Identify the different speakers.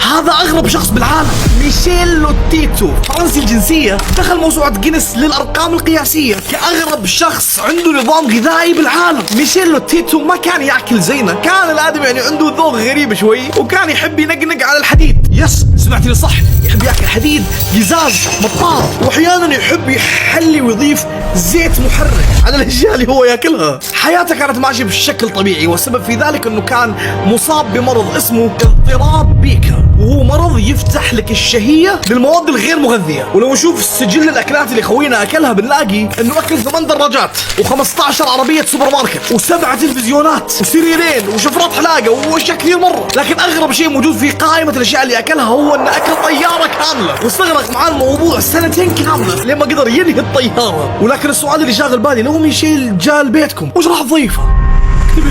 Speaker 1: هذا اغرب شخص بالعالم. ميشيل لوتيتو فرنسي الجنسية، دخل موسوعة جينيس للارقام القياسية كاغرب شخص عنده نظام غذائي بالعالم. ميشيل لوتيتو ما كان ياكل زينا، كان الادمي يعني عنده ذوق غريب شوي، وكان يحب ينقنق على الحديد. يس سمعتني صح، يحب ياكل حديد، قزاز، مطاط، واحيانا يحب يحلي ويضيف زيت محرك على الاشياء اللي هو ياكلها. حياته كانت ماشيه بشكل طبيعي، والسبب في ذلك انه كان مصاب بمرض اسمه اضطراب بيكا، وهو مرض يفتح لك الشهيه للمواد الغير مغذيه. ولو نشوف سجل الاكلات اللي خوينا اكلها بنلاقي انه اكل 8 دراجات و15 عربيه سوبر ماركت و7 تلفزيونات وسريرين وشفرات حلاقه واشياء كثير مره. لكن اغرب شيء موجود في قائمه الاشياء اللي اكلها هو انه اكل طياره كامله، واستغرق معاه الموضوع 2 سنين كامله لين ما قدر ينهي الطياره. ولكن السؤال اللي شاغل بالي، لو ميشيل جاء لبيتكم وش راح تضيفه؟ اكتبي